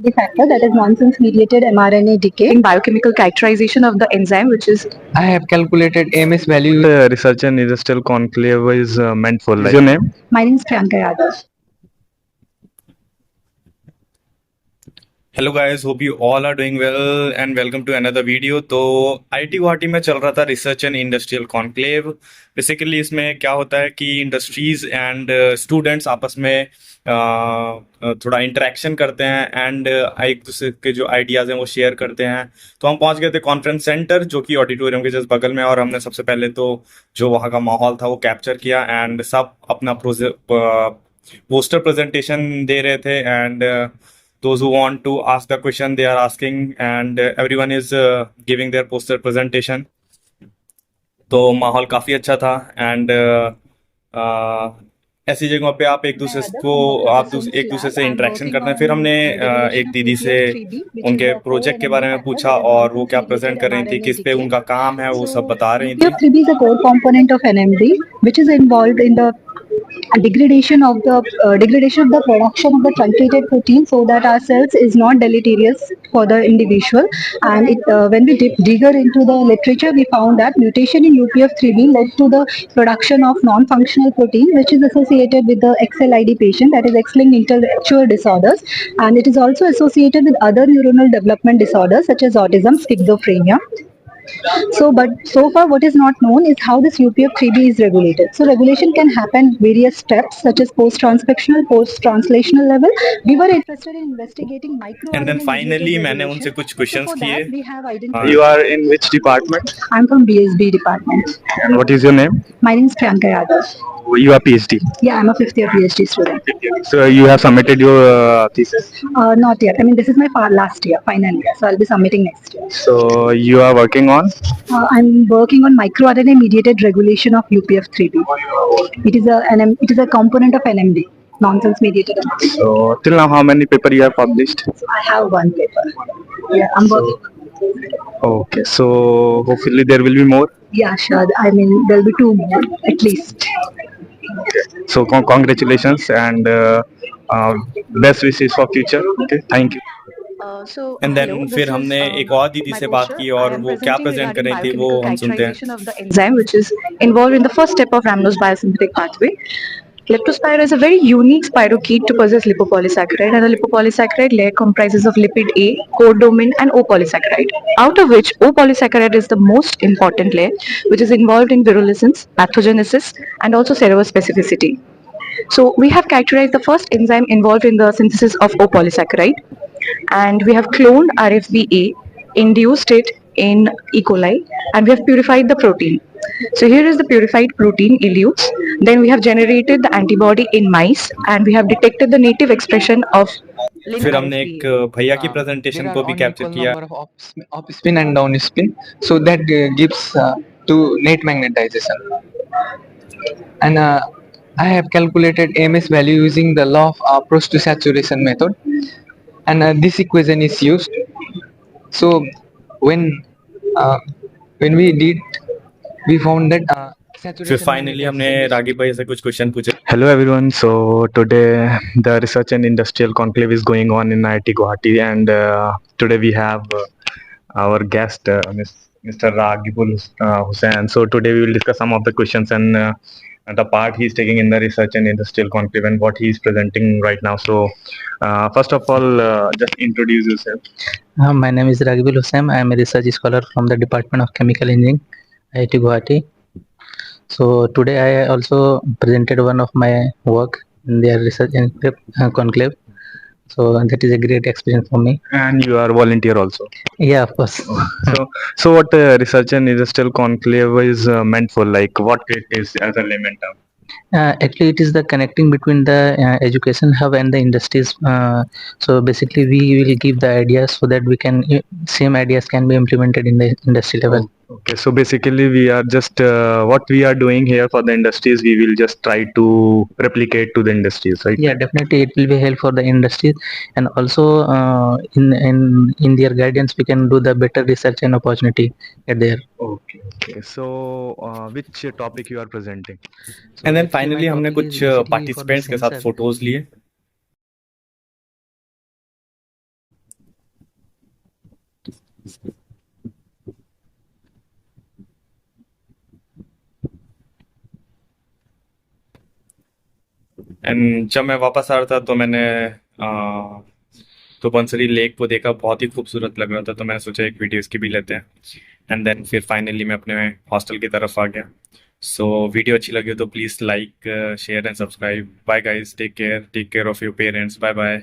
the factor, that is nonsense mediated mRNA decay, in biochemical characterization of the enzyme, which is I have calculated AMS value. Research and industrial conclave is meant for. Like, your name? my name is Priyanka Yadav. Hello guys, hope you all are doing well and welcome to another video. तो IT Guwahati में चल रहा था research and industrial conclave. Basically इसमें क्या होता है कि इंडस्ट्रीज एंड स्टूडेंट्स आपस में थोड़ा इंटरेक्शन करते हैं एंड एक दूसरे के जो आइडियाज़ हैं वो शेयर करते हैं। तो हम पहुंच गए थे कॉन्फ्रेंस सेंटर, जो कि ऑडिटोरियम के जस्ट बगल में, और हमने सबसे पहले तो जो वहाँ का माहौल था वो कैप्चर किया एंड सब अपना पोस्टर प्रेजेंटेशन दे रहे थे and those who want to ask the question they are asking and everyone is giving their poster presentation. तो माहौल काफ़ी अच्छा था एंड ऐसी जगहों पे आप एक दूसरे से इंटरेक्शन करते हैं। फिर हमने एक दीदी से उनके प्रोजेक्ट के बारे में पूछा और वो क्या प्रेजेंट कर रही थी, किस पे उनका काम है, वो सब बता रही थी। UPF3B is a core component of NMD, which is involved in the degradation of the production of the truncated protein, so that our cells is not deleterious for the individual. And when we digger into the literature, we found that mutation in UPF3B led to the production of non-functional protein, which is associated with the XLID patient, that is X-linked intellectual disorders, and it is also associated with other neuronal development disorders such as autism, schizophrenia. But so far what is not known is how this UPF3B is regulated. So regulation can happen various steps, such as post-transcriptional, post-translational level. We were interested in investigating micro. And then finally मैंने उनसे कुछ questions किए। You are in which department? I'm from BSB department. And what is your name? My name is Priyanka Yadav. You are PhD. Yeah, I'm a 5th year PhD student. So you have submitted your thesis? Not yet. I mean, this is my last year, final year, so I'll be submitting next year. So you are working on? I'm working on microRNA mediated regulation of UPF3B. It is a component of NMD, nonsense mediated NMD. So till now, how many paper you have published? So I have one paper. Yeah, I'm working. Okay, so hopefully there will be more. Yeah, sure. I mean, there'll be 2 more at least. Okay. So congratulations and best wishes for future. Okay, thank you. And then फिर हमने एक और दीदी से बात की और वो क्या प्रेजेंट कर रही थी वो हम सुनते हैं। Of the enzyme which is involved in the first step of Rhamnose biosynthetic pathway. Leptospira is a very unique spirochete to possess lipopolysaccharide, and the lipopolysaccharide layer comprises of lipid A, codomain, and O polysaccharide, out of which O polysaccharide is the most important layer, which is involved in viruliscence, pathogenesis, and also serospecificity. So we have characterized the first enzyme involved in the synthesis of O polysaccharide, and we have cloned RFBA, induced it in E. coli, and we have purified the protein. So here is the purified protein elutes. Then we have generated the antibody in mice, and we have detected the native expression of. फिर हमने एक भैया की presentation को भी capture किया। Up spin and down spin, so that gives to net magnetization. And I have calculated AMS value using the law of Prost to saturation method, and this equation is used. So when we did, we found that फिर finally हमने राघव भाई से कुछ question पूछे। Hello everyone. So today the research and industrial conclave is going on in IIT Guwahati, and today we have our guest Mr. Raghibul Hussain. So today we will discuss some of the questions and the part he is taking in the research and industrial conclave and what he is presenting right now. So first of all, just introduce yourself. My name is Raghibul Hussain. I am a research scholar from the Department of Chemical Engineering, IIT Guwahati. So today I also presented one of my work in their research and conclave. So that is a great experience for me. And you are a volunteer also. Yeah, of course. So what research and industrial conclave is meant for? Like what it is as a layman term? Actually, it is the connecting between the education hub and the industries. So basically, we will give the ideas so that we can same ideas can be implemented in the industry level. Okay, so basically we are just what we are doing here for the industries, we will just try to replicate to the industries, right? Yeah, definitely it will be help for the industries, and also in their guidance we can do the better research and opportunity at there. Okay. So which topic you are presenting? And then finally हमने कुछ participants के साथ photos लिए। And जब मैं वापस आ रहा था तो मैंने तो बंसरी लेक को देखा, बहुत ही खूबसूरत लग रहा था, तो मैंने सोचा एक वीडियो इसकी भी लेते हैं। एंड देन फिर फाइनली मैं अपने हॉस्टल की तरफ आ गया। सो वीडियो अच्छी लगी हो तो please like share and subscribe. Bye guys, take care of your parents. Bye bye.